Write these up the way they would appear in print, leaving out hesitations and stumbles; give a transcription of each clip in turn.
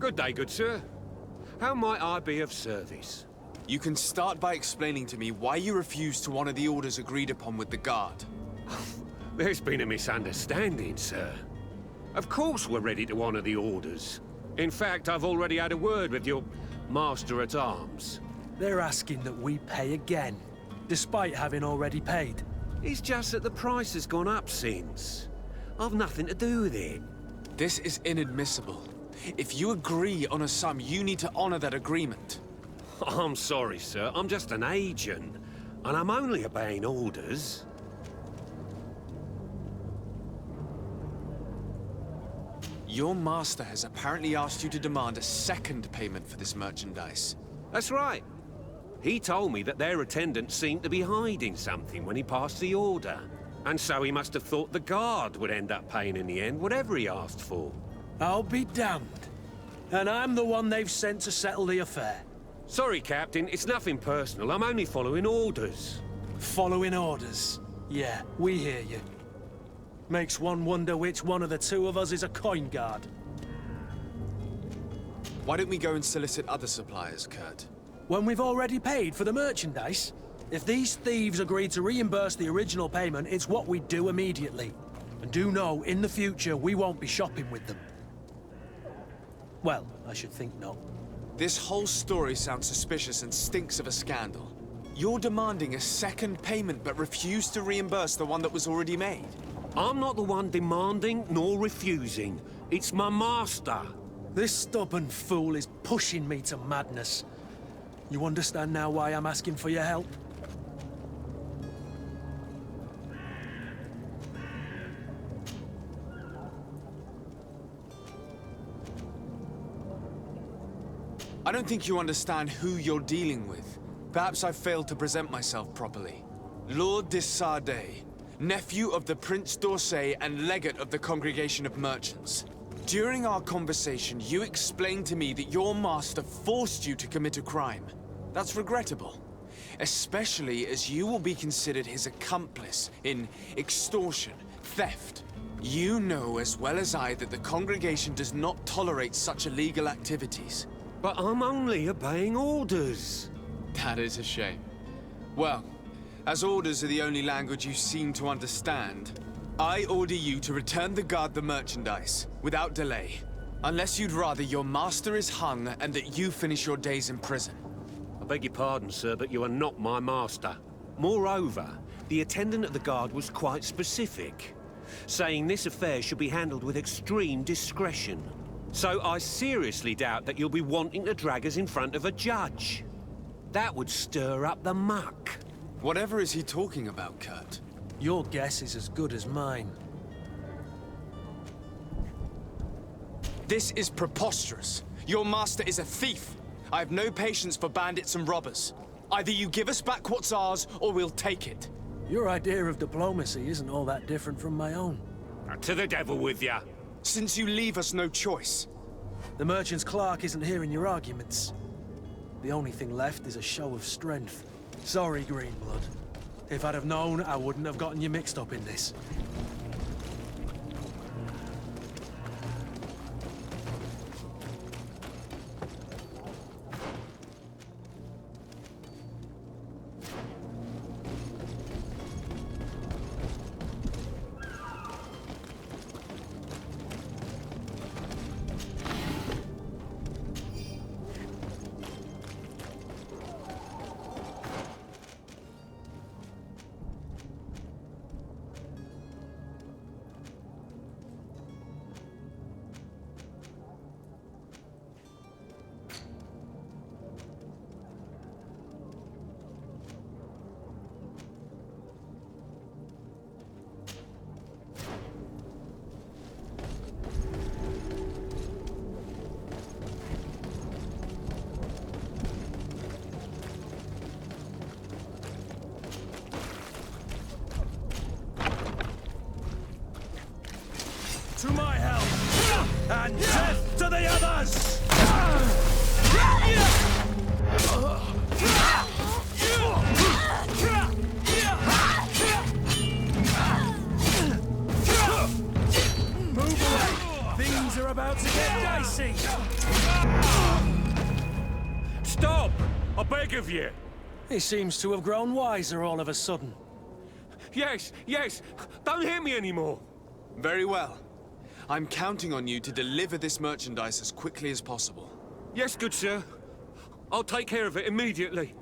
Good day, good sir. How might I be of service? You can start by explaining to me why you refuse to honor the orders agreed upon with the guard. There's been a misunderstanding, sir. Of course we're ready to honor the orders. In fact, I've already had a word with your master-at-arms. They're asking that we pay again, despite having already paid. It's just that the price has gone up since. I've nothing to do with it. This is inadmissible. If you agree on a sum, you need to honor that agreement. I'm sorry, sir. I'm just an agent, and I'm only obeying orders. Your master has apparently asked you to demand a second payment for this merchandise. That's right. He told me that their attendant seemed to be hiding something when he passed the order. And so he must have thought the guard would end up paying in the end, whatever he asked for. I'll be damned. And I'm the one they've sent to settle the affair. Sorry, Captain. It's nothing personal. I'm only following orders. Following orders? Yeah, we hear you. Makes one wonder which one of the two of us is a coin guard. Why don't we go and solicit other suppliers, Kurt? When we've already paid for the merchandise? If these thieves agree to reimburse the original payment, it's what we do immediately. And do know, in the future, we won't be shopping with them. Well, I should think not. This whole story sounds suspicious and stinks of a scandal. You're demanding a second payment but refuse to reimburse the one that was already made. I'm not the one demanding nor refusing. It's my master. This stubborn fool is pushing me to madness. You understand now why I'm asking for your help? I don't think you understand who you're dealing with. Perhaps I failed to present myself properly. Lord de Sardet, nephew of the Prince d'Orsay and legate of the Congregation of Merchants. During our conversation, you explained to me that your master forced you to commit a crime. That's regrettable, especially as you will be considered his accomplice in extortion, theft. You know as well as I that the Congregation does not tolerate such illegal activities. But I'm only obeying orders. That is a shame. Well, as orders are the only language you seem to understand, I order you to return the guard the merchandise, without delay. Unless you'd rather your master is hung and that you finish your days in prison. I beg your pardon, sir, but you are not my master. Moreover, the attendant of the guard was quite specific, saying this affair should be handled with extreme discretion. So I seriously doubt that you'll be wanting to drag us in front of a judge. That would stir up the muck. Whatever is he talking about, Kurt? Your guess is as good as mine. This is preposterous. Your master is a thief. I have no patience for bandits and robbers. Either you give us back what's ours, or we'll take it. Your idea of diplomacy isn't all that different from my own. To the devil with ya. Since you leave us no choice. The merchant's clerk isn't hearing your arguments. The only thing left is a show of strength. Sorry, Greenblood. If I'd have known, I wouldn't have gotten you mixed up in this. To my help! And death to the others! Move away! Things are about to get dicey. Stop! I beg of you! He seems to have grown wiser all of a sudden. Yes, yes! Don't hit me anymore! Very well. I'm counting on you to deliver this merchandise as quickly as possible. Yes, good sir. I'll take care of it immediately.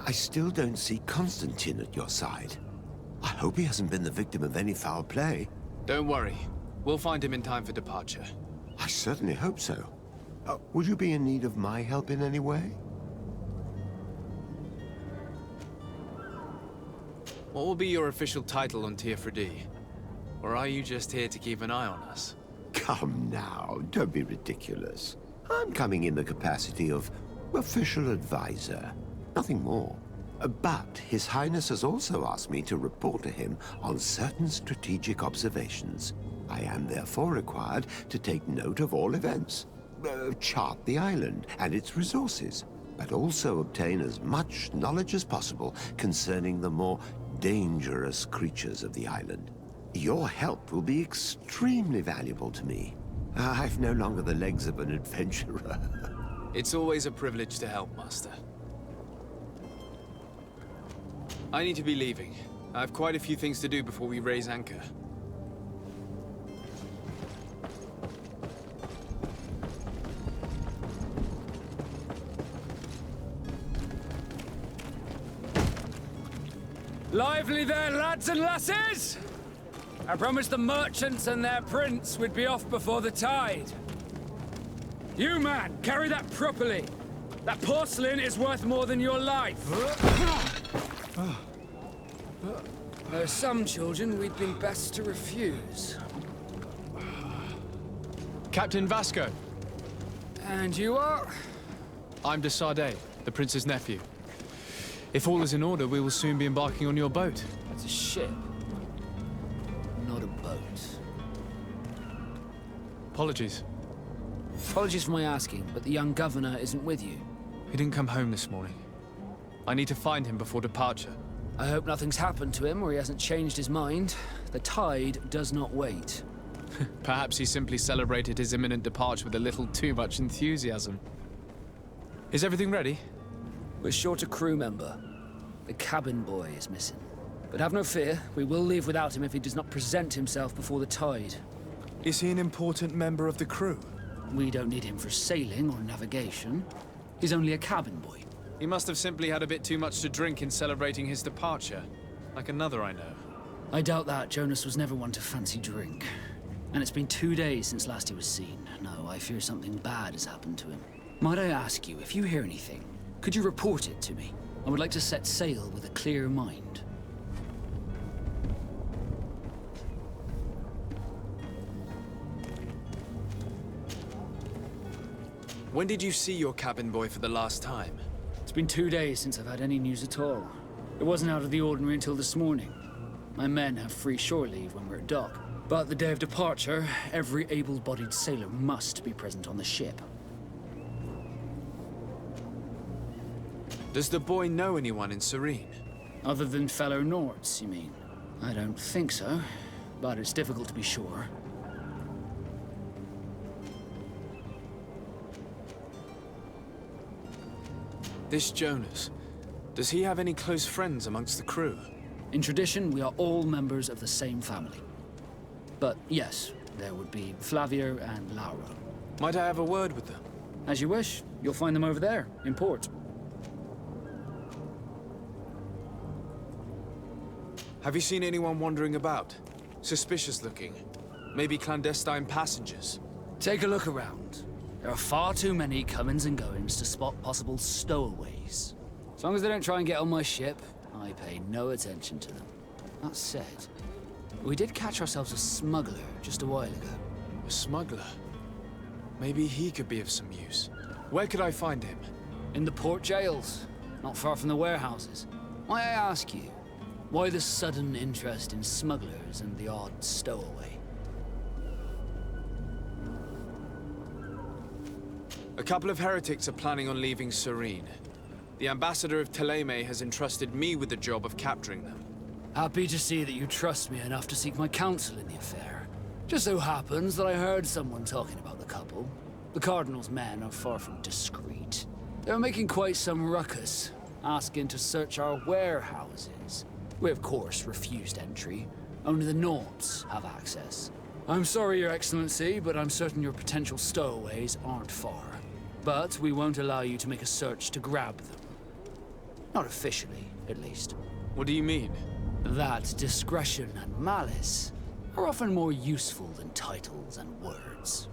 I still don't see Constantine at your side. I hope he hasn't been the victim of any foul play. Don't worry. We'll find him in time for departure. I certainly hope so. Would you be in need of my help in any way? What will be your official title on Tier Or are you just here to keep an eye on us? Come now, don't be ridiculous. I'm coming in the capacity of official advisor, nothing more. But His Highness has also asked me to report to him on certain strategic observations. I am therefore required to take note of all events, chart the island and its resources, but also obtain as much knowledge as possible concerning the more dangerous creatures of the island. Your help will be extremely valuable to me. I've no longer the legs of an adventurer. It's always a privilege to help, Master. I need to be leaving. I have quite a few things to do before we raise anchor. Lively there, lads and lasses! I promised the merchants and their prince we'd be off before the tide. You, man, carry that properly. That porcelain is worth more than your life. There are some children we'd been best to refuse. Captain Vasco. And you are? I'm de Sardet, the prince's nephew. If all is in order, we will soon be embarking on your boat. That's a ship, not a boat. Apologies. Apologies for my asking, but the young governor isn't with you. He didn't come home this morning. I need to find him before departure. I hope nothing's happened to him or he hasn't changed his mind. The tide does not wait. Perhaps he simply celebrated his imminent departure with a little too much enthusiasm. Is everything ready? We're short a crew member. The cabin boy is missing. But have no fear, we will leave without him if he does not present himself before the tide. Is he an important member of the crew? We don't need him for sailing or navigation. He's only a cabin boy. He must have simply had a bit too much to drink in celebrating his departure. Like another I know. I doubt that. Jonas was never one to fancy drink. And it's been 2 days since last he was seen. No, I fear something bad has happened to him. Might I ask you, if you hear anything, could you report it to me? I would like to set sail with a clear mind. When did you see your cabin boy for the last time? It's been 2 days since I've had any news at all. It wasn't out of the ordinary until this morning. My men have free shore leave when we're at dock. But the day of departure, every able-bodied sailor must be present on the ship. Does the boy know anyone in Serene? Other than fellow Nords, you mean? I don't think so, but it's difficult to be sure. This Jonas, does he have any close friends amongst the crew? In tradition, we are all members of the same family. But yes, there would be Flavia and Laura. Might I have a word with them? As you wish. You'll find them over there, in port. Have you seen anyone wandering about? Suspicious looking? Maybe clandestine passengers? Take a look around. There are far too many comings and goings to spot possible stowaways. As long as they don't try and get on my ship, I pay no attention to them. That said, we did catch ourselves a smuggler just a while ago. A smuggler? Maybe he could be of some use. Where could I find him? In the port jails, not far from the warehouses. May I ask you, why the sudden interest in smugglers and the odd stowaway? A couple of heretics are planning on leaving Serene. The ambassador of Teleme has entrusted me with the job of capturing them. Happy to see that you trust me enough to seek my counsel in the affair. Just so happens that I heard someone talking about the couple. The Cardinal's men are far from discreet. They're making quite some ruckus, asking to search our warehouses. We, of course, refused entry. Only the Nords have access. I'm sorry, Your Excellency, but I'm certain your potential stowaways aren't far. But we won't allow you to make a search to grab them. Not officially, at least. What do you mean? That discretion and malice are often more useful than titles and words.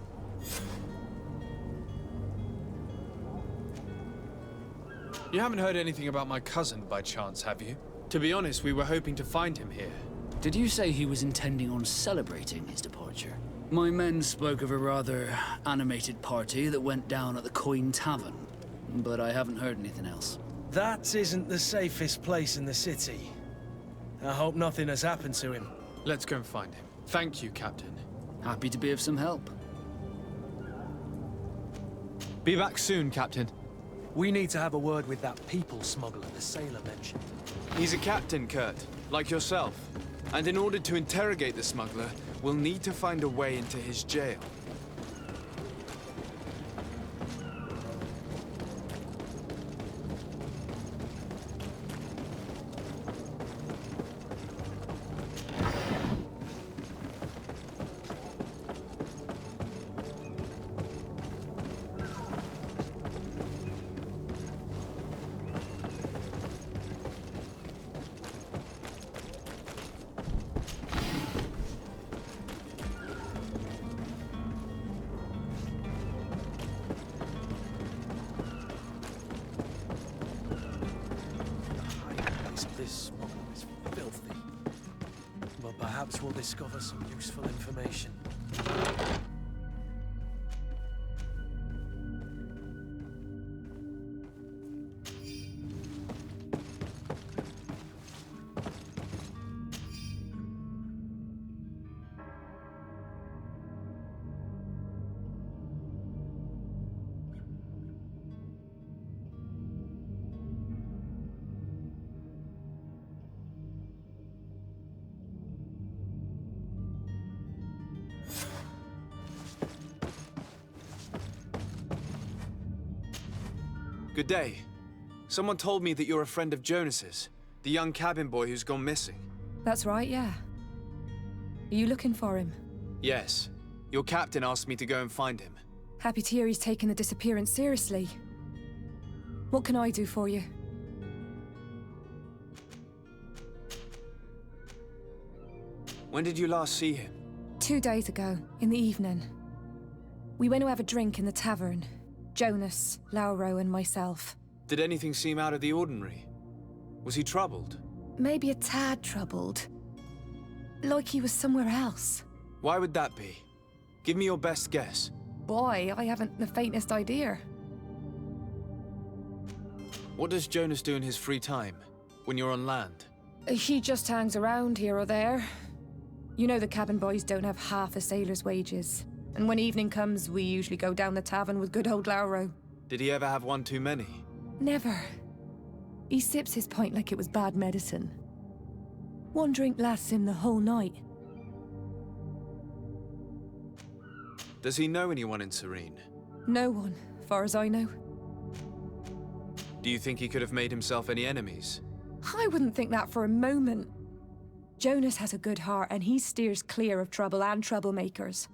You haven't heard anything about my cousin by chance, have you? To be honest, we were hoping to find him here. Did you say he was intending on celebrating his departure? My men spoke of a rather animated party that went down at the Coin Tavern, but I haven't heard anything else. That isn't the safest place in the city. I hope nothing has happened to him. Let's go and find him. Thank you, Captain. Happy to be of some help. Be back soon, Captain. We need to have a word with that people smuggler the sailor mentioned. He's a captain, Kurt, like yourself. And in order to interrogate the smuggler, we'll need to find a way into his jail. This smuggler is filthy. But perhaps we'll discover some useful information. Good day. Someone told me that you're a friend of Jonas's, the young cabin boy who's gone missing. That's right, yeah. Are you looking for him? Yes. Your captain asked me to go and find him. Happy to hear he's taken the disappearance seriously. What can I do for you? When did you last see him? 2 days ago, in the evening. We went to have a drink in the tavern. Jonas, Lauro, and myself. Did anything seem out of the ordinary? Was he troubled? Maybe a tad troubled. Like he was somewhere else. Why would that be? Give me your best guess. Boy, I haven't the faintest idea. What does Jonas do in his free time, when you're on land? He just hangs around here or there. You know the cabin boys don't have half a sailor's wages. And when evening comes, we usually go down the tavern with good old Lauro. Did he ever have one too many? Never. He sips his pint like it was bad medicine. One drink lasts him the whole night. Does he know anyone in Serene? No one, far as I know. Do you think he could have made himself any enemies? I wouldn't think that for a moment. Jonas has a good heart and he steers clear of trouble and troublemakers.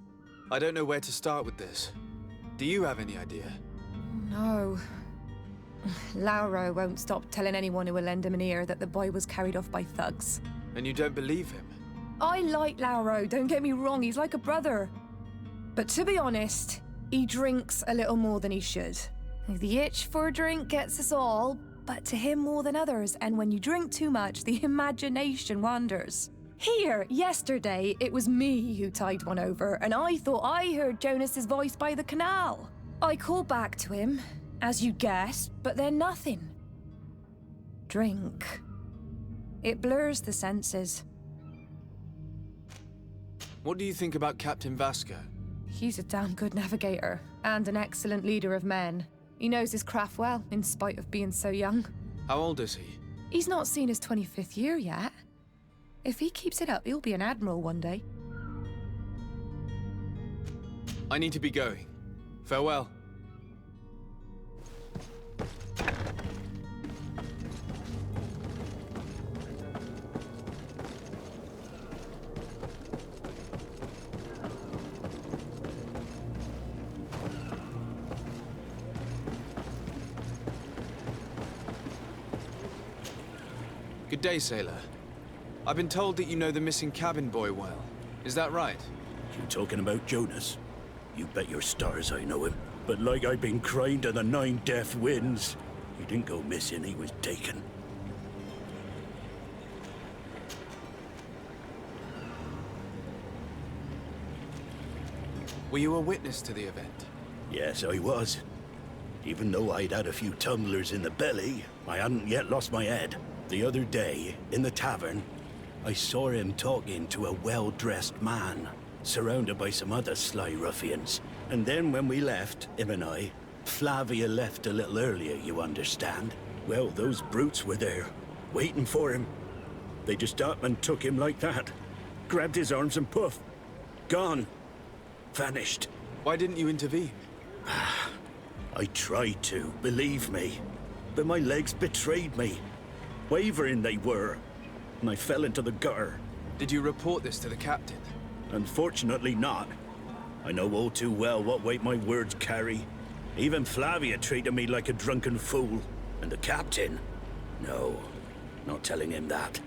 I don't know where to start with this. Do you have any idea? No. Lauro won't stop telling anyone who will lend him an ear that the boy was carried off by thugs. And you don't believe him? I like Lauro, don't get me wrong, he's like a brother. But to be honest, he drinks a little more than he should. The itch for a drink gets us all, but to him more than others, and when you drink too much, the imagination wanders. Here, yesterday, it was me who tied one over, and I thought I heard Jonas's voice by the canal. I called back to him, as you guessed, but then nothing. Drink. It blurs the senses. What do you think about Captain Vasco? He's a damn good navigator, and an excellent leader of men. He knows his craft well, in spite of being so young. How old is he? He's not seen his 25th year yet. If he keeps it up, he'll be an admiral one day. I need to be going. Farewell. Good day, sailor. I've been told that you know the missing cabin boy well. Is that right? You talking about Jonas? You bet your stars I know him. But like I've been crying to the 9 deaf winds, he didn't go missing, he was taken. Were you a witness to the event? Yes, I was. Even though I'd had a few tumblers in the belly, I hadn't yet lost my head. The other day, in the tavern, I saw him talking to a well-dressed man, surrounded by some other sly ruffians. And then when we left, him and I, Flavia left a little earlier, you understand. Well, those brutes were there, waiting for him. They just up and took him like that. Grabbed his arms and poof, gone. Vanished. Why didn't you intervene? I tried to, believe me. But my legs betrayed me. Wavering they were, and I fell into the gutter. Did you report this to the captain? Unfortunately not. I know all too well what weight my words carry. Even Flavia treated me like a drunken fool. And the captain? No, not telling him that.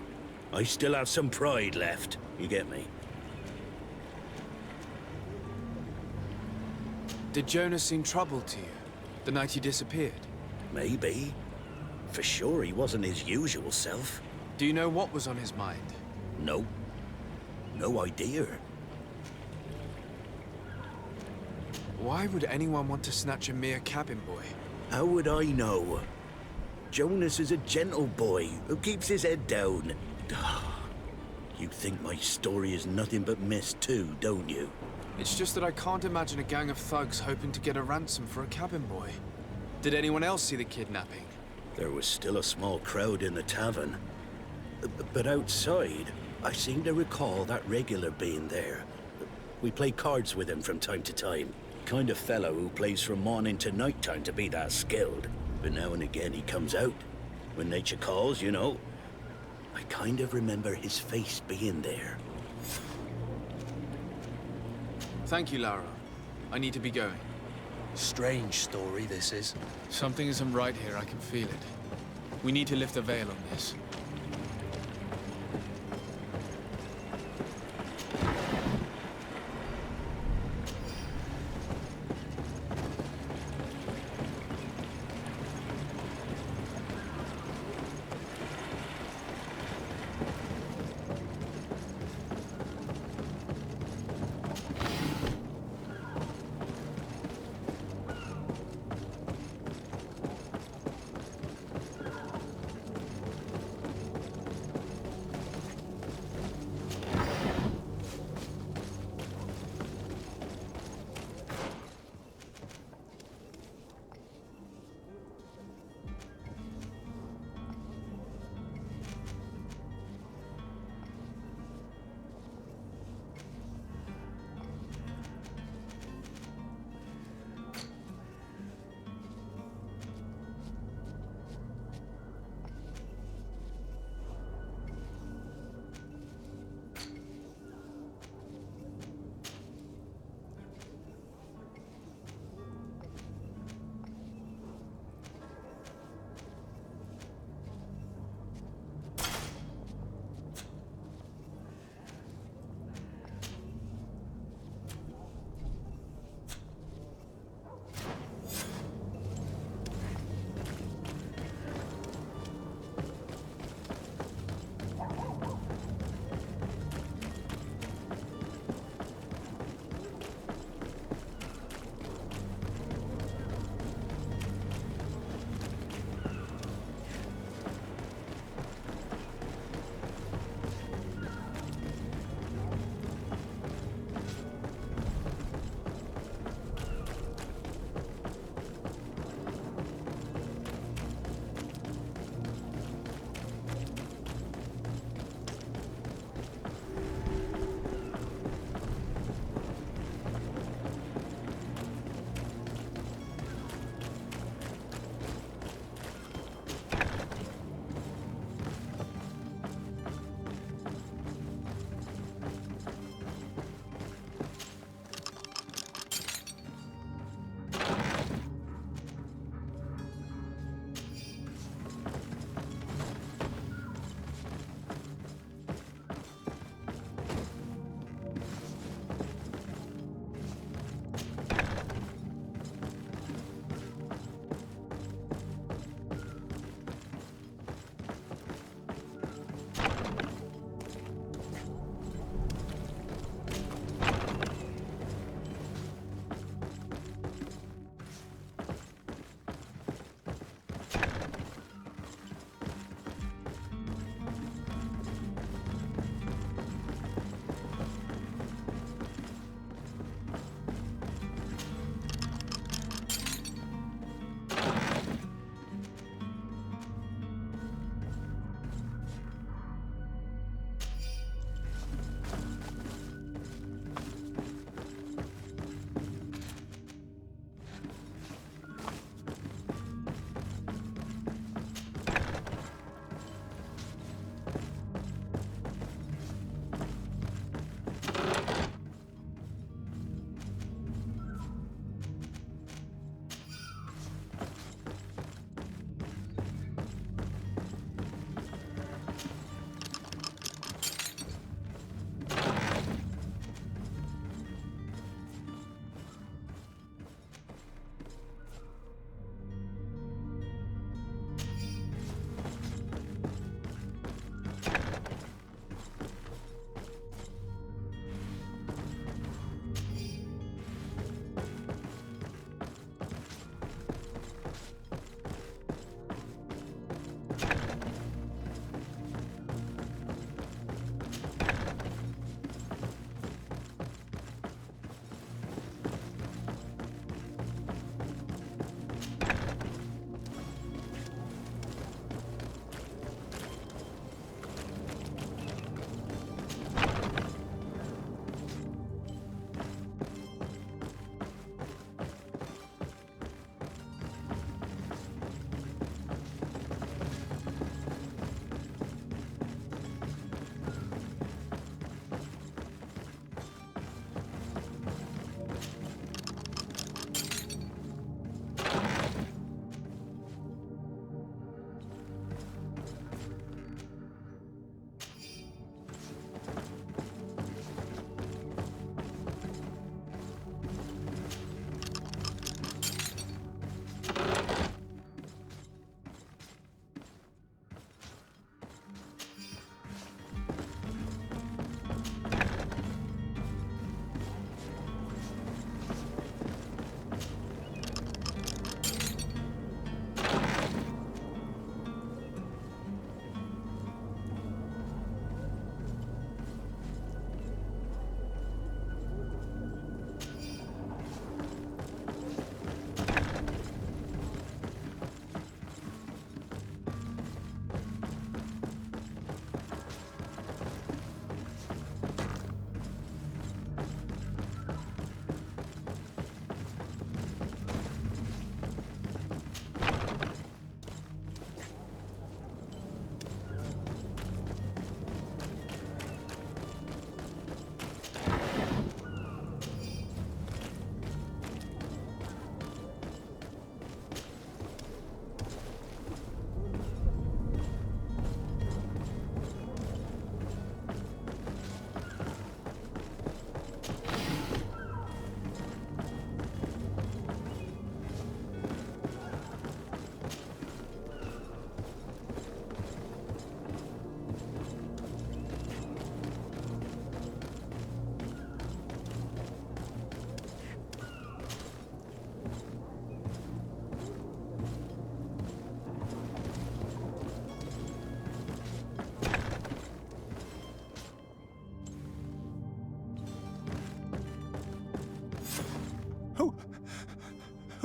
I still have some pride left, you get me? Did Jonas seem troubled to you, the night he disappeared? Maybe. For sure he wasn't his usual self. Do you know what was on his mind? No. No idea. Why would anyone want to snatch a mere cabin boy? How would I know? Jonas is a gentle boy who keeps his head down. You think my story is nothing but mist too, don't you? It's just that I can't imagine a gang of thugs hoping to get a ransom for a cabin boy. Did anyone else see the kidnapping? There was still a small crowd in the tavern. But outside, I seem to recall that regular being there. We play cards with him from time to time. Kind of fellow who plays from morning to night time to be that skilled. but now and again he comes out. When nature calls, you know. I kind of remember his face being there. Thank you, Lara. I need to be going. Strange story, this is. Something isn't right here, I can feel it. We need to lift the veil on this.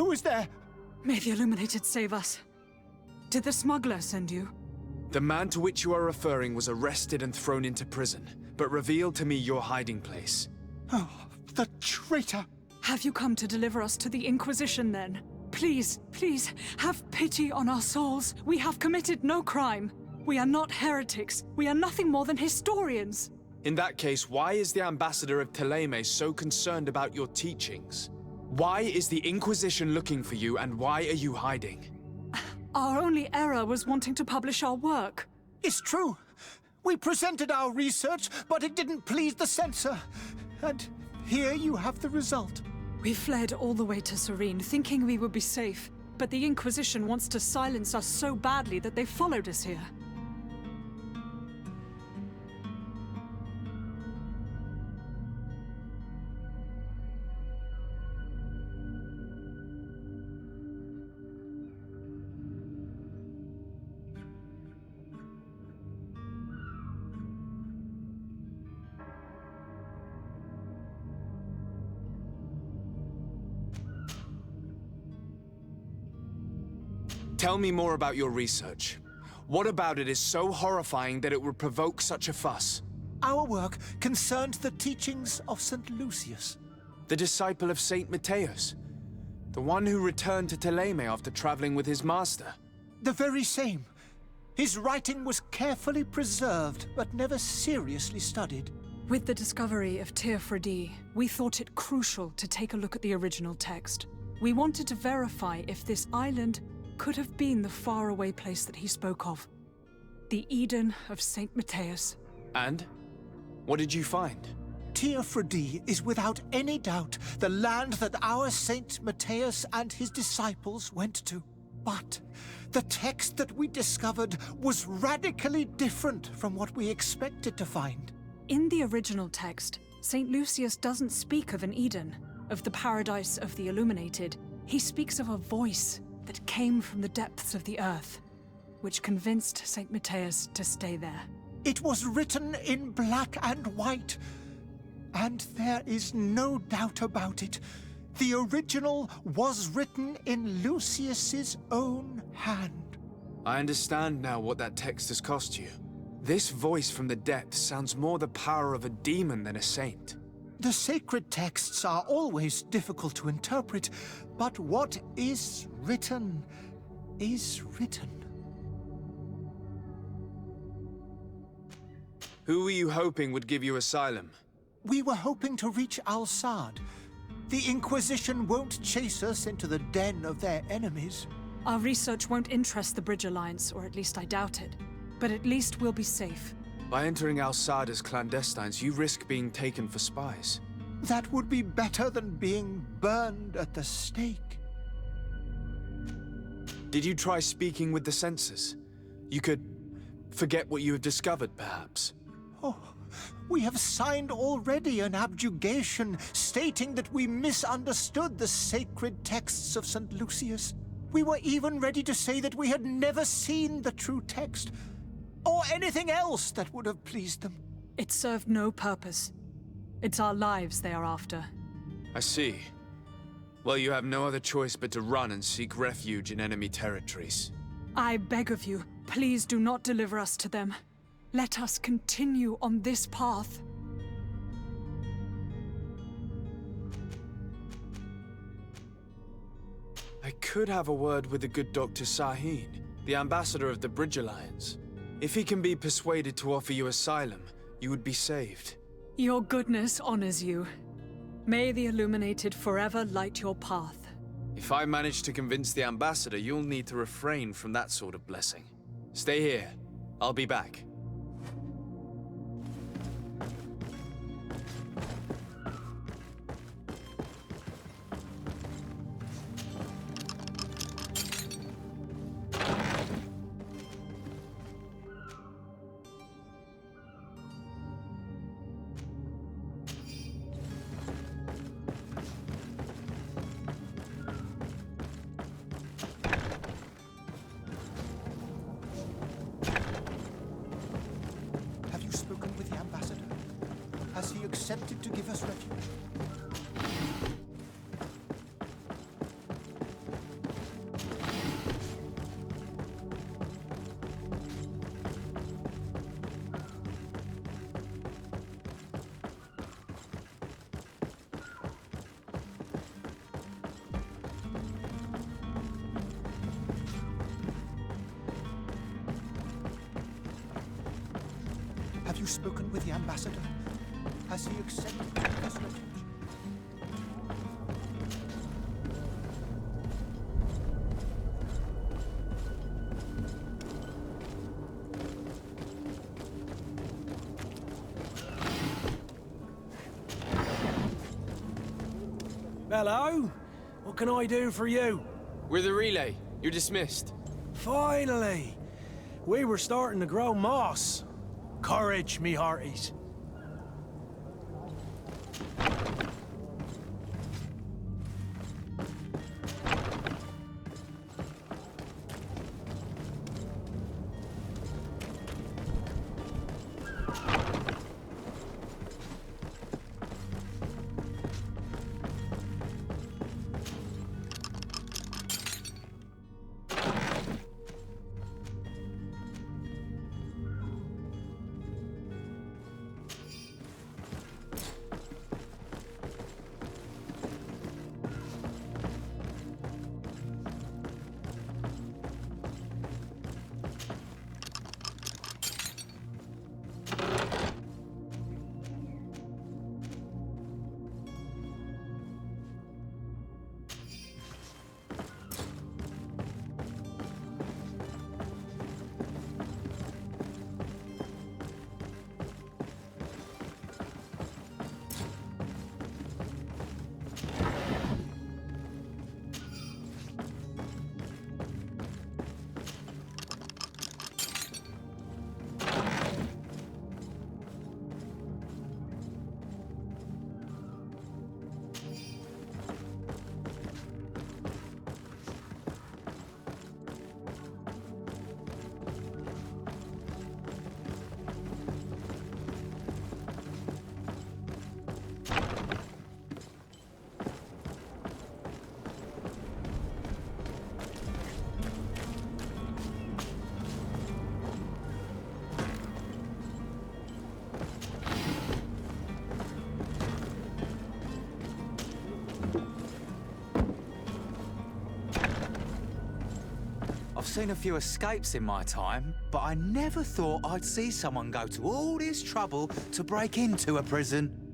Who is there? May the Illuminated save us. Did the smuggler send you? The man to which you are referring was arrested and thrown into prison, but revealed to me your hiding place. Oh, the traitor! Have you come to deliver us to the Inquisition, then? Please, please, have pity on our souls. We have committed no crime. We are not heretics. We are nothing more than historians. In that case, why is the ambassador of Thélème so concerned about your teachings? Why is the Inquisition looking for you, and why are you hiding? Our only error was wanting to publish our work. It's true. We presented our research, but it didn't please the censor. And here you have the result. We fled all the way to Serene, thinking we would be safe. But the Inquisition wants to silence us so badly that they followed us here. Tell me more about your research. What about it is so horrifying that it would provoke such a fuss? Our work concerned the teachings of St. Lucius. The disciple of Saint Matthias? The one who returned to Thélème after traveling with his master? The very same. His writing was carefully preserved, but never seriously studied. With the discovery of Teofredi, we thought it crucial to take a look at the original text. We wanted to verify if this island could have been the faraway place that he spoke of. The Eden of Saint Matthias. And? What did you find? Teofredi is without any doubt the land that our Saint Matthias and his disciples went to. But the text that we discovered was radically different from what we expected to find. In the original text, Saint Lucius doesn't speak of an Eden, of the paradise of the Illuminated. He speaks of a voice that came from the depths of the earth, which convinced Saint Matthias to stay there. It was written in black and white, and there is no doubt about it. The original was written in Lucius's own hand. I understand now what that text has cost you. This voice from the depths sounds more the power of a demon than a saint. The sacred texts are always difficult to interpret, but what is written is written. Who were you hoping would give you asylum? We were hoping to reach Al-Sad. The Inquisition won't chase us into the den of their enemies. Our research won't interest the Bridge Alliance, or at least I doubt it. But at least we'll be safe. By entering Al-Sad as clandestines, you risk being taken for spies. That would be better than being burned at the stake. Did you try speaking with the censors? You could forget what you have discovered, perhaps. Oh, we have signed already an abjugation stating that we misunderstood the sacred texts of St. Lucius. We were even ready to say that we had never seen the true text, or anything else that would have pleased them. It served no purpose. It's our lives they are after. I see. Well, you have no other choice but to run and seek refuge in enemy territories. I beg of you, please do not deliver us to them. Let us continue on this path. I could have a word with the good Dr. Sahin, the ambassador of the Bridge Alliance. If he can be persuaded to offer you asylum, you would be saved. Your goodness honors you. May the Illuminated forever light your path. If I manage to convince the ambassador, you'll need to refrain from that sort of blessing. Stay here. I'll be back. Has he accepted to give us refuge? Have you spoken with the ambassador? Has he accepted this message? Hello? What can I do for you? We're the relay. You're dismissed. Finally! We were starting to grow moss. Courage, me hearties. I've seen a few escapes in my time, but I never thought I'd see someone go to all this trouble to break into a prison.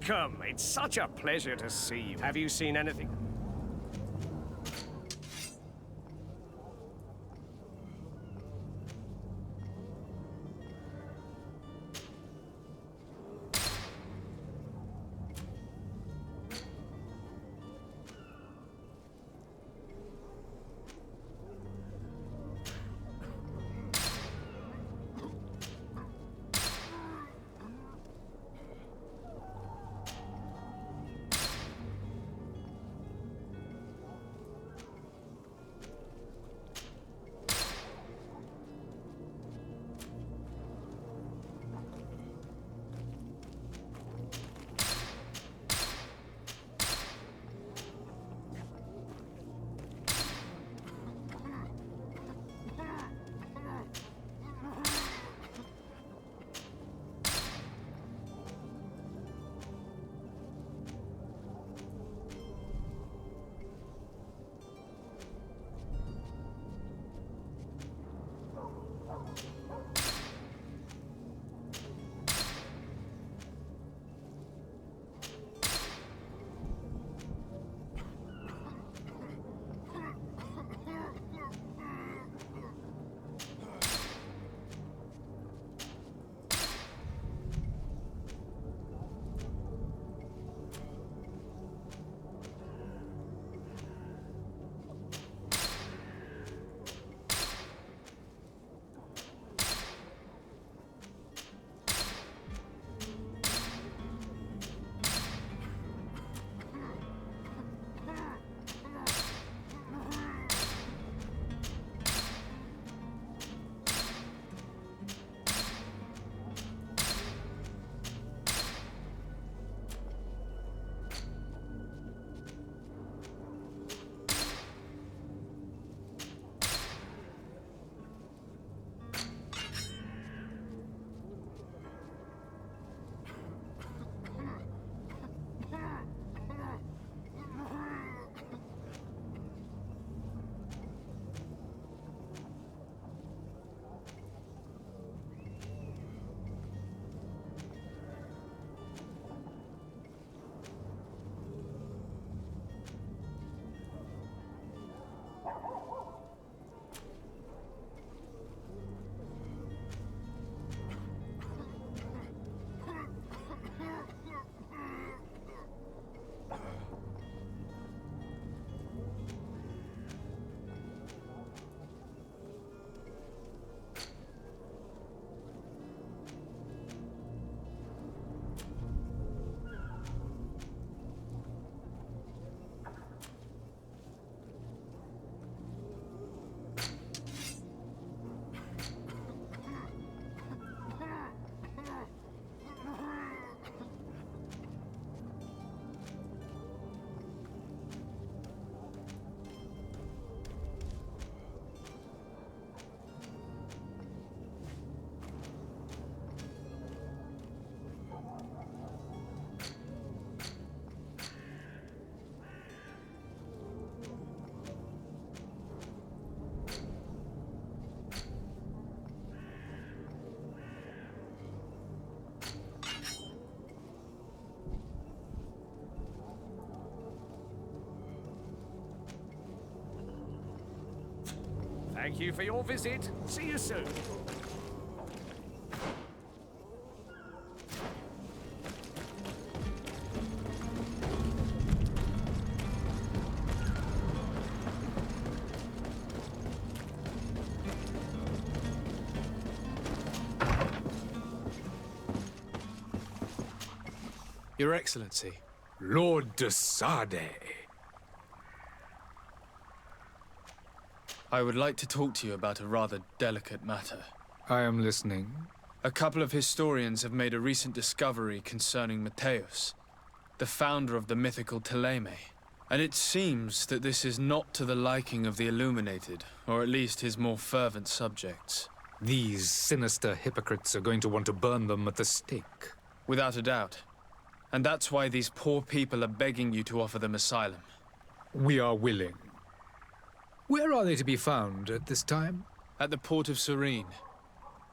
Welcome! It's such a pleasure to see you. Have you seen anything? Thank you for your visit. See you soon. Your Excellency, Lord de Sade. I would like to talk to you about a rather delicate matter. I am listening. A couple of historians have made a recent discovery concerning Matthäus, the founder of the mythical Teleme. And it seems that this is not to the liking of the Illuminated, or at least his more fervent subjects. These sinister hypocrites are going to want to burn them at the stake. Without a doubt. And that's why these poor people are begging you to offer them asylum. We are willing. Where are they to be found at this time? At the port of Serene.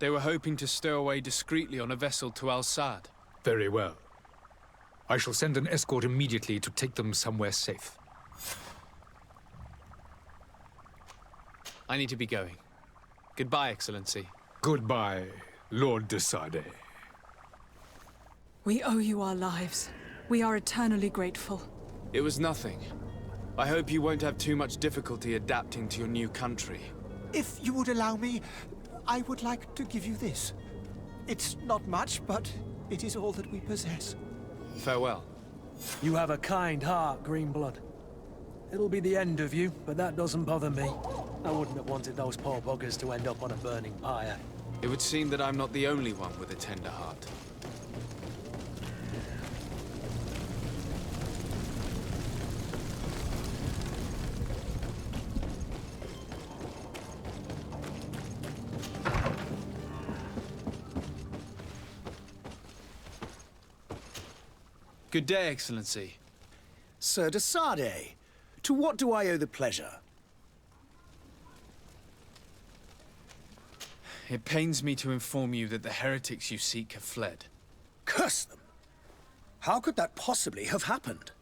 They were hoping to stow away discreetly on a vessel to Al-Sad. Very well. I shall send an escort immediately to take them somewhere safe. I need to be going. Goodbye, Excellency. Goodbye, Lord de Sardet. We owe you our lives. We are eternally grateful. It was nothing. I hope you won't have too much difficulty adapting to your new country. If you would allow me, I would like to give you this. It's not much, but it is all that we possess. Farewell. You have a kind heart, Greenblood. It'll be the end of you, but that doesn't bother me. I wouldn't have wanted those poor buggers to end up on a burning pyre. It would seem that I'm not the only one with a tender heart. Good day, Excellency. Sir de Sardet, to what do I owe the pleasure? It pains me to inform you that the heretics you seek have fled. Curse them! How could that possibly have happened?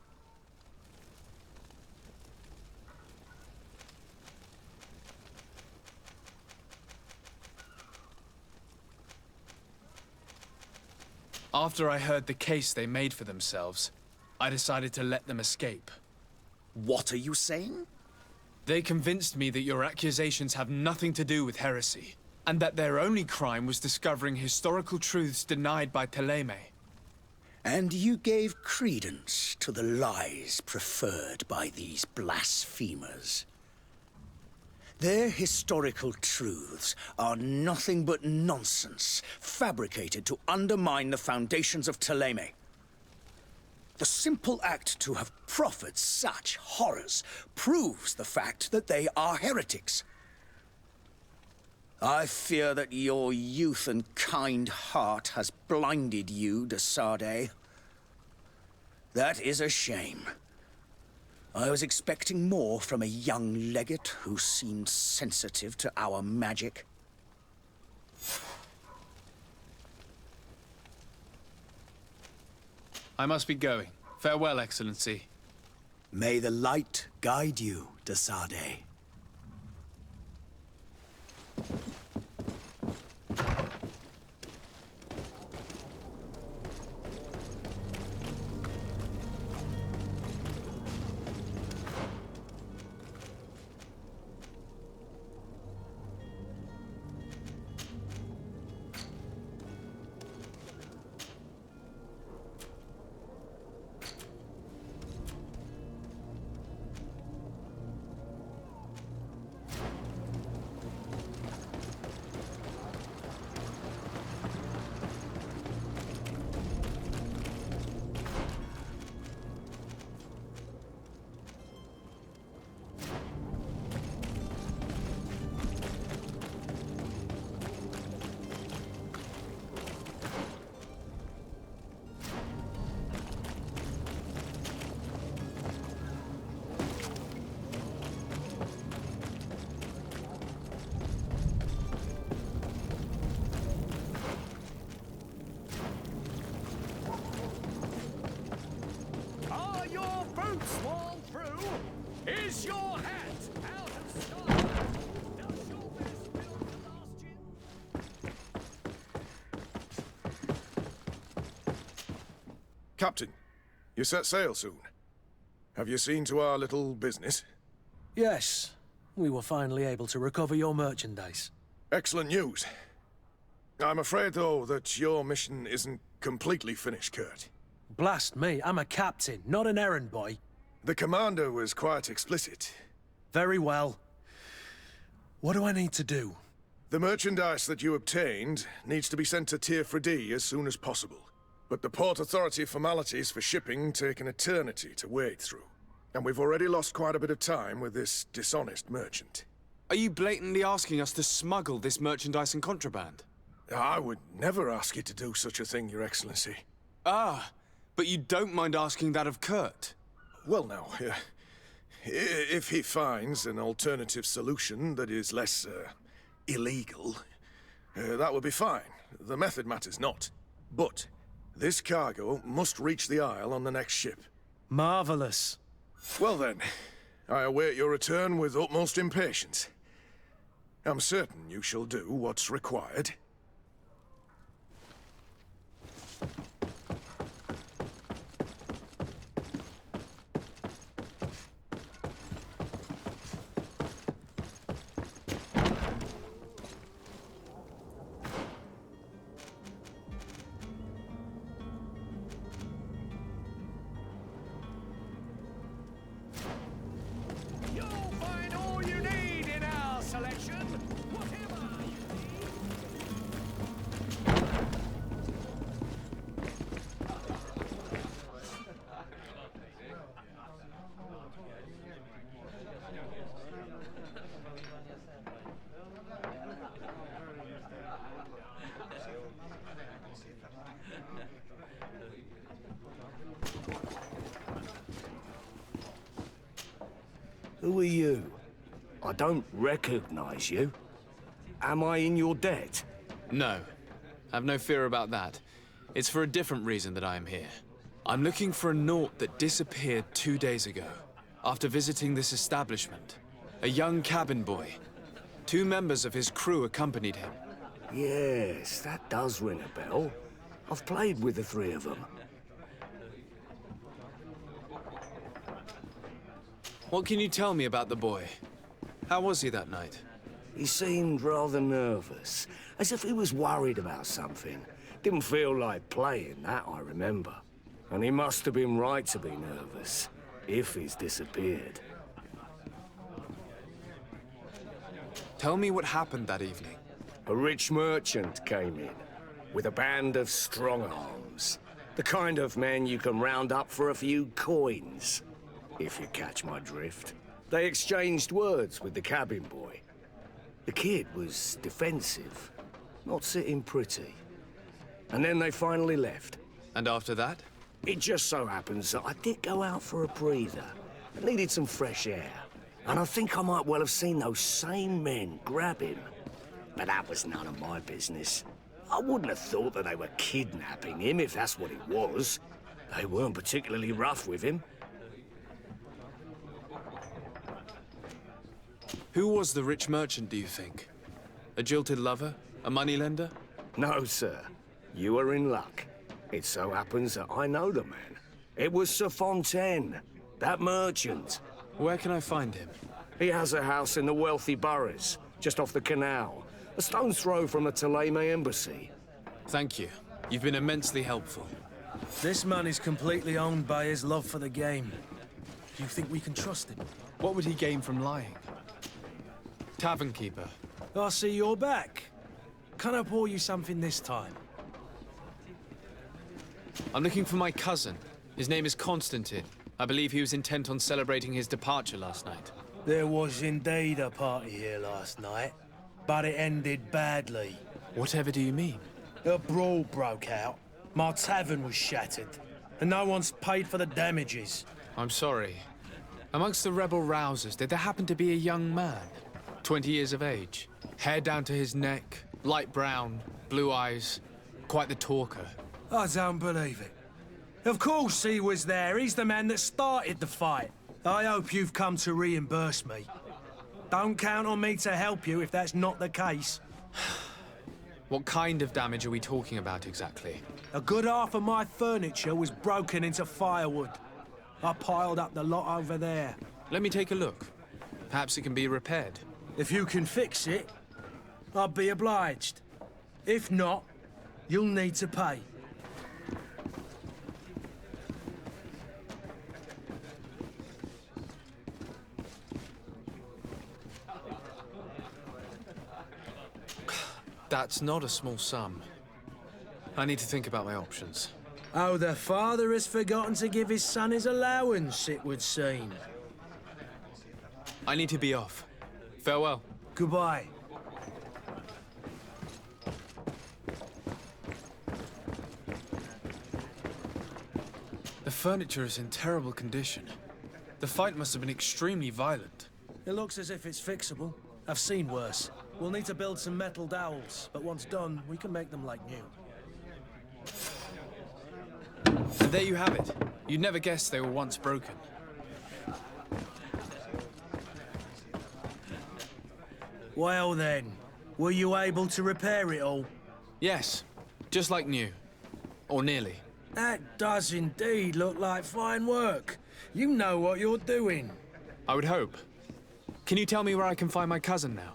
After I heard the case they made for themselves, I decided to let them escape. What are you saying? They convinced me that your accusations have nothing to do with heresy, and that their only crime was discovering historical truths denied by Thélème. And you gave credence to the lies preferred by these blasphemers. Their historical truths are nothing but nonsense, fabricated to undermine the foundations of Thélème. The simple act to have proffered such horrors proves the fact that they are heretics. I fear that your youth and kind heart has blinded you, de Sardet. That is a shame. I was expecting more from a young legate who seemed sensitive to our magic. I must be going. Farewell, Excellency. May the light guide you, de Sardet. Is your hat out of style? Does your best build last you? Captain, you set sail soon. Have you seen to our little business? Yes. We were finally able to recover your merchandise. Excellent news. I'm afraid, though, that your mission isn't completely finished, Kurt. Blast me, I'm a captain, not an errand boy. The commander was quite explicit. Very well. What do I need to do? The merchandise that you obtained needs to be sent to Tier 4D as soon as possible. But the Port Authority formalities for shipping take an eternity to wade through. And we've already lost quite a bit of time with this dishonest merchant. Are you blatantly asking us to smuggle this merchandise and contraband? I would never ask you to do such a thing, Your Excellency. Ah, but you don't mind asking that of Kurt? Well, now, if he finds an alternative solution that is less, illegal, that would be fine. The method matters not. But This cargo must reach the Isle on the next ship. Marvelous. Well then, I await your return with utmost impatience. I'm certain you shall do what's required. You'll find all you need in our selection. Whatever you need. Who are you? I don't recognize you. Am I in your debt? No. Have no fear about that. It's for a different reason that I am here. I'm looking for a Naut that disappeared 2 days ago, after visiting this establishment. A young cabin boy. 2 members of his crew accompanied him. Yes, that does ring a bell. I've played with the 3 of them. What can you tell me about the boy? How was he that night? He seemed rather nervous, as if he was worried about something. Didn't feel like playing, that I remember. And he must have been right to be nervous, if he's disappeared. Tell me what happened that evening. A rich merchant came in, with a band of strong-arms. The kind of men you can round up for a few coins, if you catch my drift. They exchanged words with the cabin boy. The kid was defensive, not sitting pretty. And then they finally left. And after that? It just so happens that I did go out for a breather. I needed some fresh air. And I think I might well have seen those same men grab him. But that was none of my business. I wouldn't have thought that they were kidnapping him, if that's what it was. They weren't particularly rough with him. Who was the rich merchant, do you think? A jilted lover? A moneylender? No, sir. You are in luck. It so happens that I know the man. It was Sir Fontaine, that merchant. Where can I find him? He has a house in the wealthy boroughs, just off the canal. A stone's throw from the Thélème embassy. Thank you. You've been immensely helpful. This man is completely owned by his love for the game. Do you think we can trust him? What would he gain from lying? Tavern keeper. I see you're back. Can I pour you something this time? I'm looking for my cousin. His name is Constantine. I believe he was intent on celebrating his departure last night. There was indeed a party here last night, but it ended badly. Whatever do you mean? A brawl broke out. My tavern was shattered, and no one's paid for the damages. I'm sorry. Amongst the rebel rousers, did there happen to be a young man? 20 years of age. Hair down to his neck, light brown, blue eyes. Quite the talker. I don't believe it. Of course he was there. He's the man that started the fight. I hope you've come to reimburse me. Don't count on me to help you if that's not the case. What kind of damage are we talking about exactly? A good half of my furniture was broken into firewood. I piled up the lot over there. Let me take a look. Perhaps it can be repaired. If you can fix it, I'll be obliged. If not, you'll need to pay. That's not a small sum. I need to think about my options. Oh, the father has forgotten to give his son his allowance, it would seem. I need to be off. Farewell. Goodbye. The furniture is in terrible condition. The fight must have been extremely violent. It looks as if it's fixable. I've seen worse. We'll need to build some metal dowels, but once done, we can make them like new. And there you have it. You'd never guess they were once broken. Well then, were you able to repair it all? Yes, just like new. Or nearly. That does indeed look like fine work. You know what you're doing. I would hope. Can you tell me where I can find my cousin now?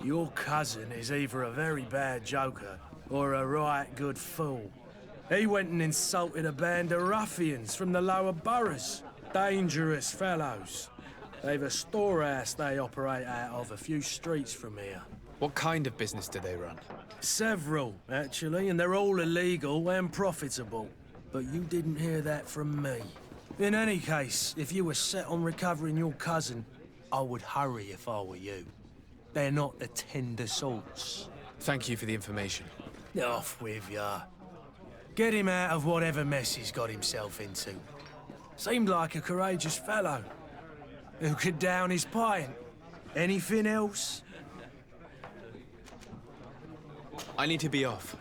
Your cousin is either a very bad joker or a right good fool. He went and insulted a band of ruffians from the lower boroughs. Dangerous fellows. They've a storehouse they operate out of a few streets from here. What kind of business do they run? Several, actually, and they're all illegal and profitable. But you didn't hear that from me. In any case, if you were set on recovering your cousin, I would hurry if I were you. They're not the tender sorts. Thank you for the information. Off with ya. Get him out of whatever mess he's got himself into. Seemed like a courageous fellow. Who could down his pint? Anything else? I need to be off.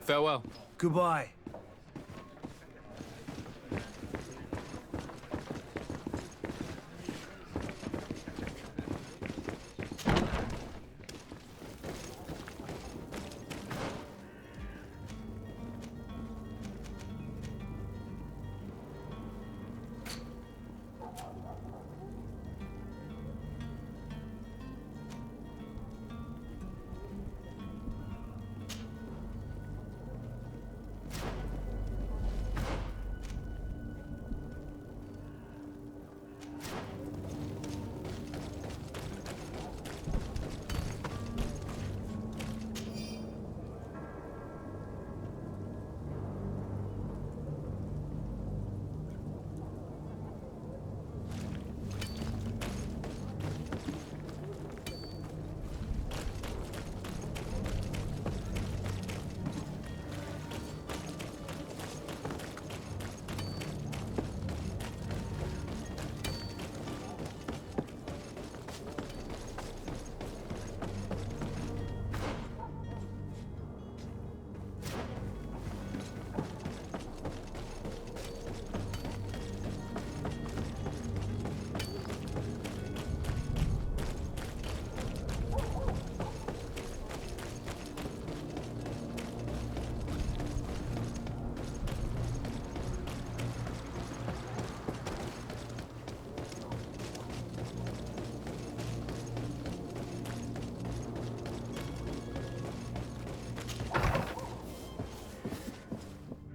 Farewell. Goodbye.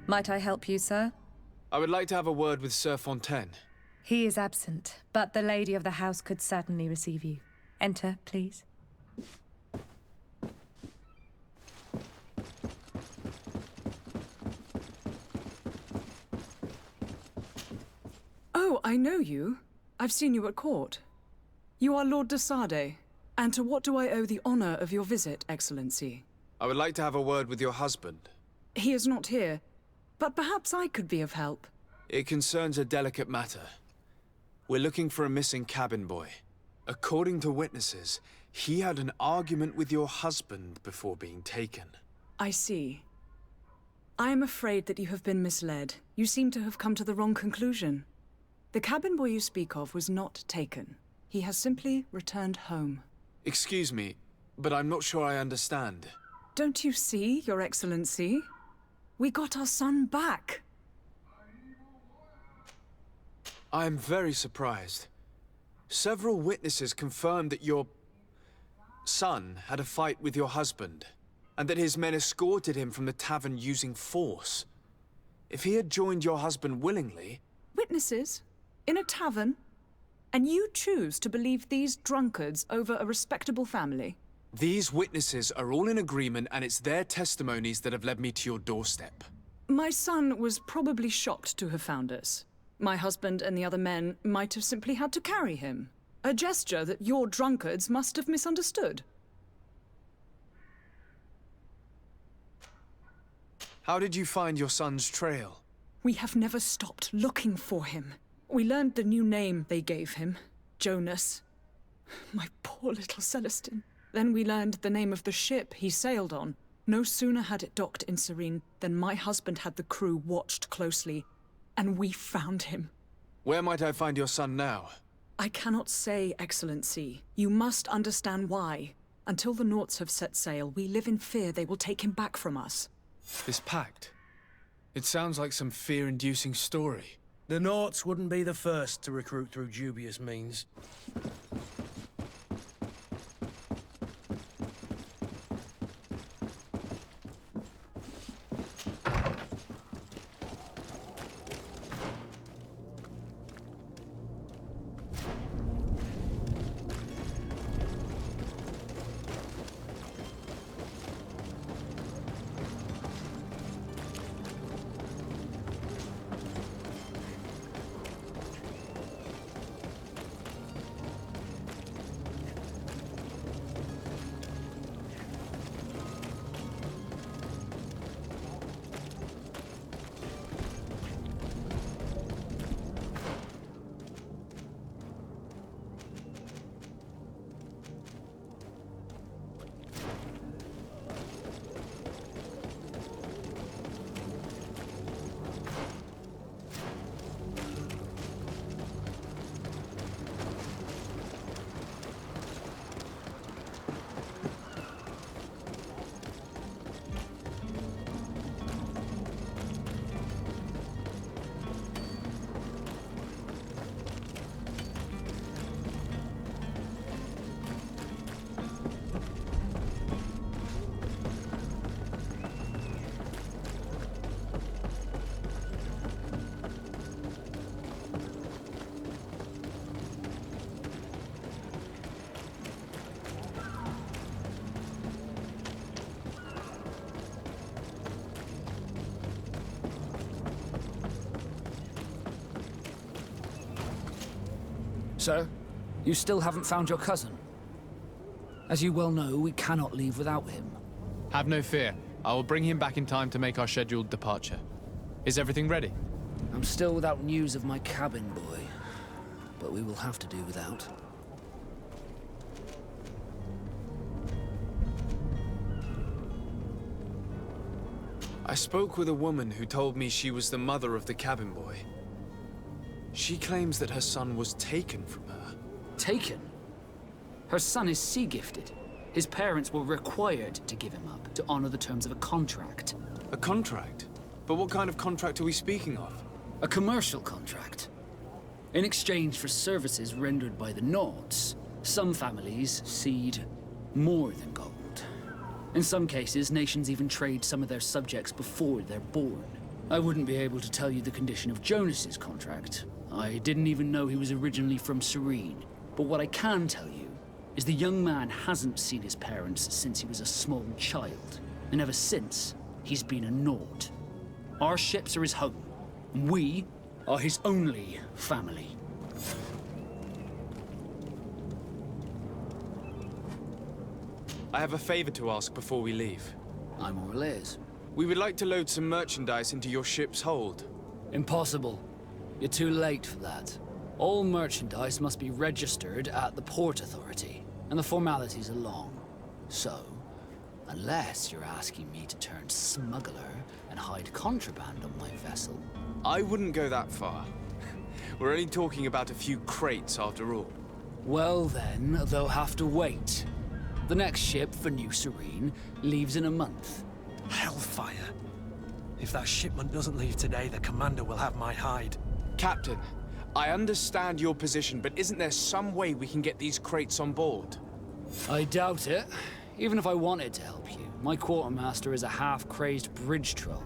Might I help you, sir? I would like to have a word with Sir Fontaine. He is absent, but the lady of the house could certainly receive you. Enter, please. Oh, I know you. I've seen you at court. You are Lord de Sardet. And to what do I owe the honor of your visit, Excellency? I would like to have a word with your husband. He is not here, but perhaps I could be of help. It concerns a delicate matter. We're looking for a missing cabin boy. According to witnesses, he had an argument with your husband before being taken. I see. I am afraid that you have been misled. You seem to have come to the wrong conclusion. The cabin boy you speak of was not taken. He has simply returned home. Excuse me, but I'm not sure I understand. Don't you see, Your Excellency? We got our son back. I am very surprised. Several witnesses confirmed that your son had a fight with your husband, and that his men escorted him from the tavern using force. If he had joined your husband willingly... Witnesses? In a tavern? And you choose to believe these drunkards over a respectable family? These witnesses are all in agreement, and it's their testimonies that have led me to your doorstep. My son was probably shocked to have found us. My husband and the other men might have simply had to carry him. A gesture that your drunkards must have misunderstood. How did you find your son's trail? We have never stopped looking for him. We learned the new name they gave him, Jonas. My poor little Celestine. Then we learned the name of the ship he sailed on, No sooner had it docked in Serene than my husband had the crew watched closely, and we found him. Where might I find your son now? I cannot say, Excellency. You must understand why. Until the Nauts have set sail, we live in fear they will take him back from us. This pact. It sounds like some fear-inducing story. The Nauts wouldn't be the first to recruit through dubious means. Sir, you still haven't found your cousin. As you well know, we cannot leave without him. Have no fear. I will bring him back in time to make our scheduled departure. Is everything ready? I'm still without news of my cabin boy, but we will have to do without. I spoke with a woman who told me she was the mother of the cabin boy. She claims that her son was taken from her. Taken? Her son is sea-gifted. His parents were required to give him up to honor the terms of a contract. A contract? But what kind of contract are we speaking of? A commercial contract. In exchange for services rendered by the Nauts, some families cede more than gold. In some cases, nations even trade some of their subjects before they're born. I wouldn't be able to tell you the condition of Jonas's contract. I didn't even know he was originally from Serene. But what I can tell you is the young man hasn't seen his parents since he was a small child. And ever since, he's been a Naut. Our ships are his home. And we are his only family. I have a favor to ask before we leave. I'm all ears. We would like to load some merchandise into your ship's hold. Impossible. You're too late for that. All merchandise must be registered at the Port Authority, and the formalities are long. So, unless you're asking me to turn smuggler and hide contraband on my vessel... I wouldn't go that far. We're only talking about a few crates after all. Well then, they'll have to wait. The next ship for New Serene leaves in a month. Hellfire. If that shipment doesn't leave today, the commander will have my hide. Captain, I understand your position, but isn't there some way we can get these crates on board? I doubt it. Even if I wanted to help you, my quartermaster is a half-crazed bridge troll.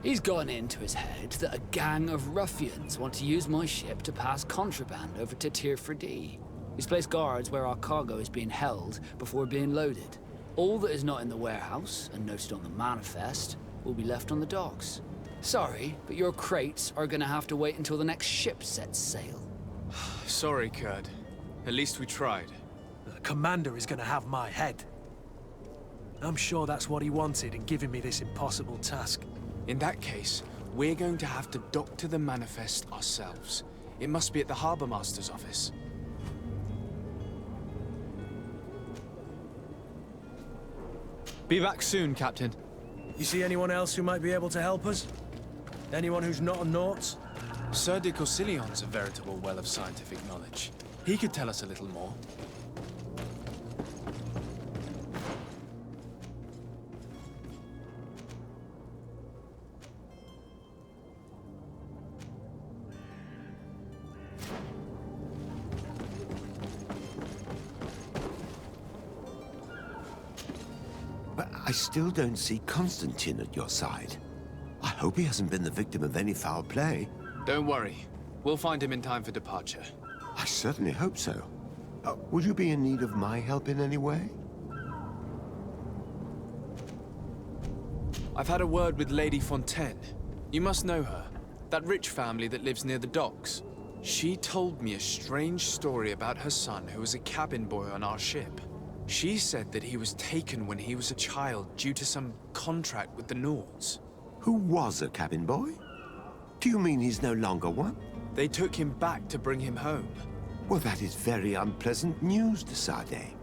He's gotten into his head that a gang of ruffians want to use my ship to pass contraband over to Tirfredi. He's placed guards where our cargo is being held before being loaded. All that is not in the warehouse, and noted on the manifest, will be left on the docks. Sorry, but your crates are gonna have to wait until the next ship sets sail. Sorry, Kurd. At least we tried. The commander is gonna have my head. I'm sure that's what he wanted in giving me this impossible task. In that case, we're going to have to dock to the manifest ourselves. It must be at the Harbour Master's office. Be back soon, Captain. You see anyone else who might be able to help us? Anyone who's not a Naut? Sir de Corsillion's a veritable well of scientific knowledge. He could tell us a little more. But I still don't see Constantine at your side. I hope he hasn't been the victim of any foul play. Don't worry. We'll find him in time for departure. I certainly hope so. Would you be in need of my help in any way? I've had a word with Lady Fontaine. You must know her. That rich family that lives near the docks. She told me a strange story about her son who was a cabin boy on our ship. She said that he was taken when he was a child due to some contract with the Nords. Who was a cabin boy? Do you mean he's no longer one? They took him back to bring him home. Well, that is very unpleasant news, de Sade.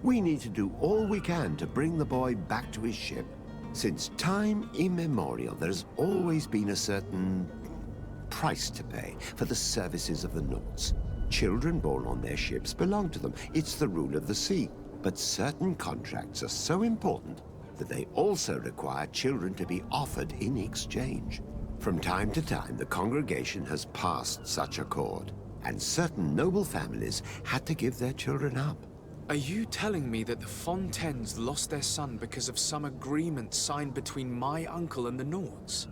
We need to do all we can to bring the boy back to his ship. Since time immemorial, there's always been a certain price to pay for the services of the Nords. Children born on their ships belong to them. It's the rule of the sea. But certain contracts are so important that they also require children to be offered in exchange. From time to time, the congregation has passed such accord, and certain noble families had to give their children up. Are you telling me that the Fontaines lost their son because of some agreement signed between my uncle and the Nords?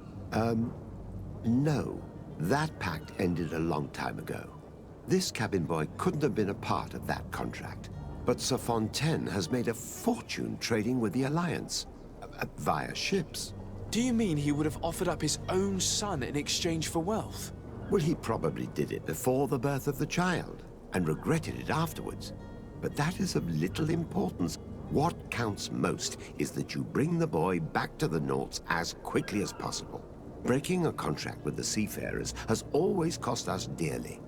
No. That pact ended a long time ago. This cabin boy couldn't have been a part of that contract. But Sir Fontaine has made a fortune trading with the Alliance, via ships. Do you mean he would have offered up his own son in exchange for wealth? Well, he probably did it before the birth of the child, and regretted it afterwards. But that is of little importance. What counts most is that you bring the boy back to the Nords as quickly as possible. Breaking a contract with the seafarers has always cost us dearly.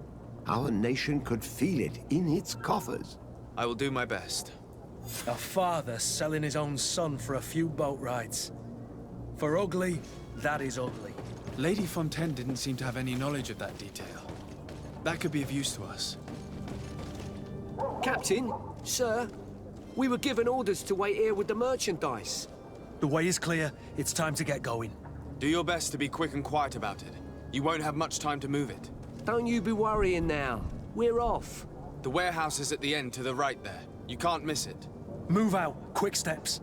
Our nation could feel it in its coffers. I will do my best. A father selling his own son for a few boat rides. For ugly, that is ugly. Lady Fontaine didn't seem to have any knowledge of that detail. That could be of use to us. Captain, sir, we were given orders to wait here with the merchandise. The way is clear. It's time to get going. Do your best to be quick and quiet about it. You won't have much time to move it. Don't you be worrying now. We're off. The warehouse is at the end to the right there. You can't miss it. Move out. Quick steps.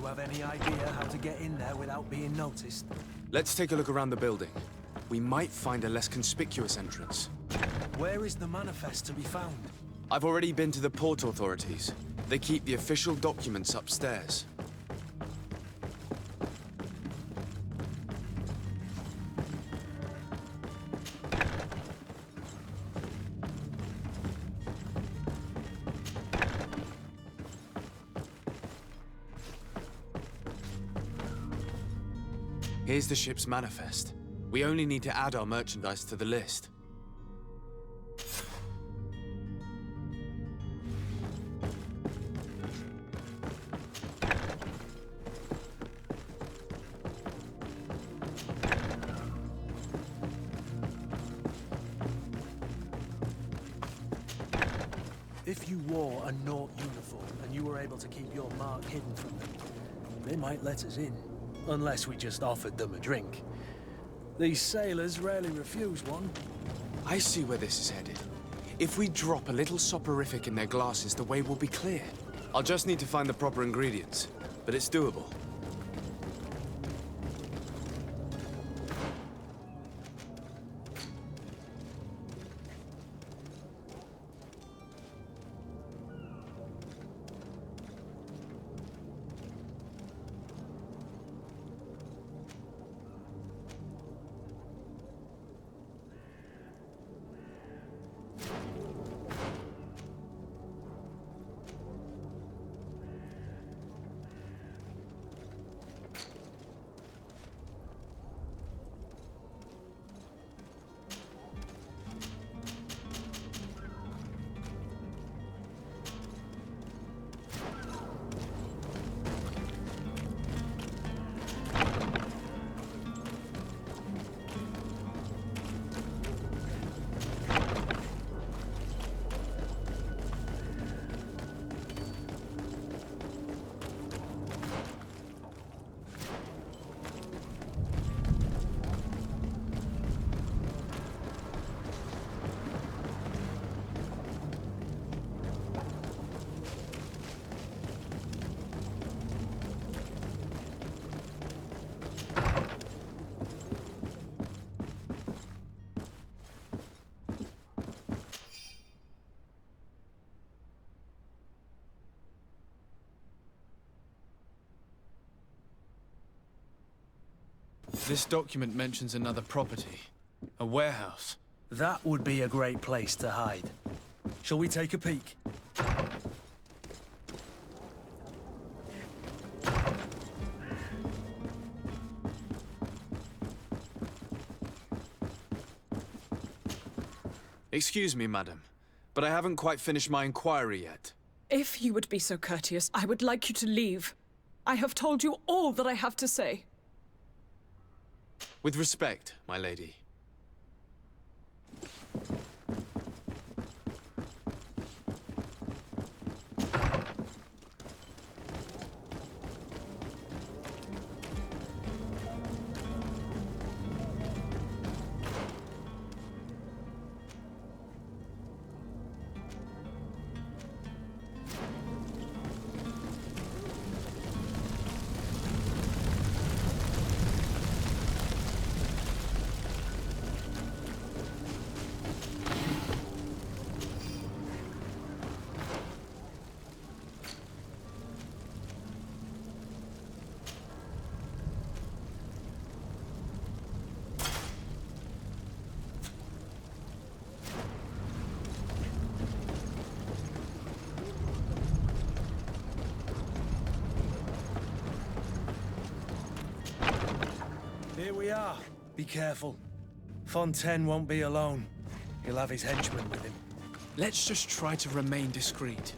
Have any idea how to get in there without being noticed? Let's take a look around the building. We might find a less conspicuous entrance. Where is the manifest to be found? I've already been to the port authorities. They keep the official documents upstairs. Here's the ship's manifest. We only need to add our merchandise to the list. If you wore a Naut uniform and you were able to keep your mark hidden from them, they might let us in. Unless we just offered them a drink. These sailors rarely refuse one. I see where this is headed. If we drop a little soporific in their glasses, the way will be clear. I'll just need to find the proper ingredients, but it's doable. This document mentions another property. A warehouse. That would be a great place to hide. Shall we take a peek? Excuse me, madam, but I haven't quite finished my inquiry yet. If you would be so courteous, I would like you to leave. I have told you all that I have to say. With respect, my lady. Here we are. Be careful. Fontaine won't be alone. He'll have his henchmen with him. Let's just try to remain discreet.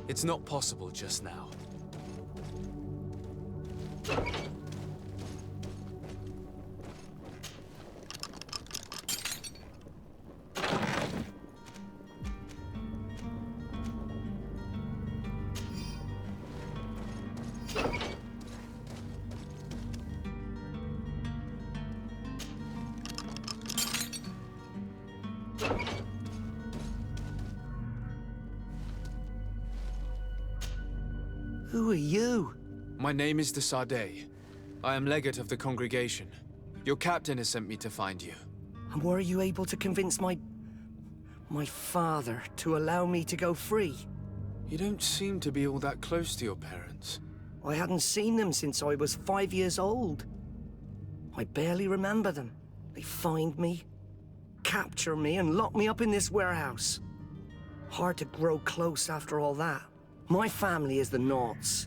It's not possible just now. Who are you? My name is de Sardet. I am legate of the congregation. Your captain has sent me to find you. And were you able to convince my father to allow me to go free? You don't seem to be all that close to your parents. I hadn't seen them since I was 5 years old. I barely remember them. They find me, capture me, and lock me up in this warehouse. Hard to grow close after all that. My family is the Nauts.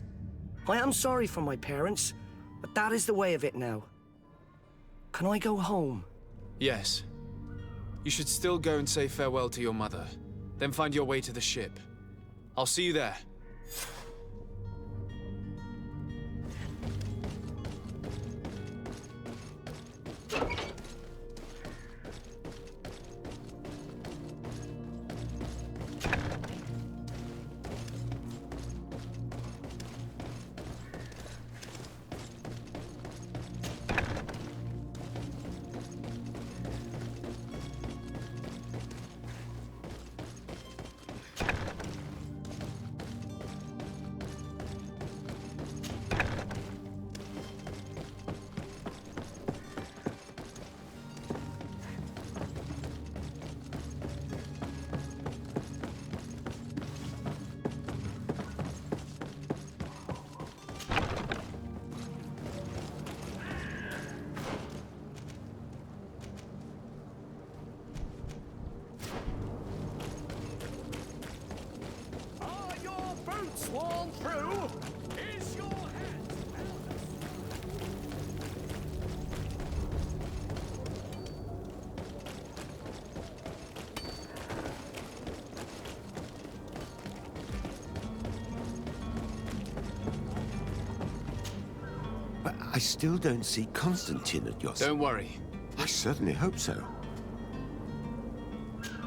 I am sorry for my parents, but that is the way of it now. Can I go home? Yes. You should still go and say farewell to your mother. Then find your way to the ship. I'll see you there. Sworn through? Is your head? But I still don't see Constantine at your side. Don't worry. I certainly hope so.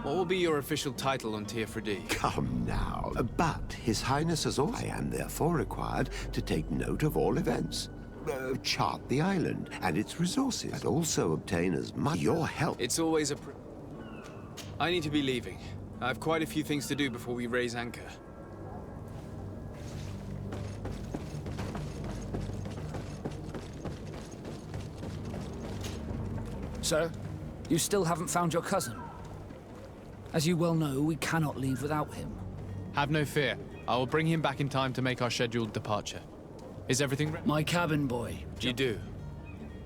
What will be your official title on Teofredi? Come now. But His Highness has also... I am therefore required to take note of all events. Chart the island and its resources. And also obtain as much your help. It's always a... I need to be leaving. I have quite a few things to do before we raise anchor. Sir, you still haven't found your cousin. As you well know, we cannot leave without him. Have no fear. I will bring him back in time to make our scheduled departure. Is everything ready? My cabin boy. You do.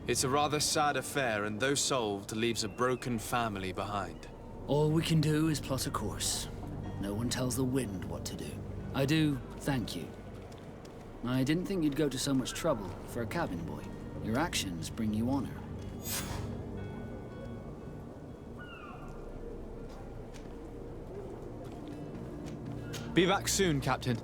It's a rather sad affair, and though solved, leaves a broken family behind. All we can do is plot a course. No one tells the wind what to do. I do thank you. I didn't think you'd go to so much trouble for a cabin boy. Your actions bring you honor. Be back soon, Captain.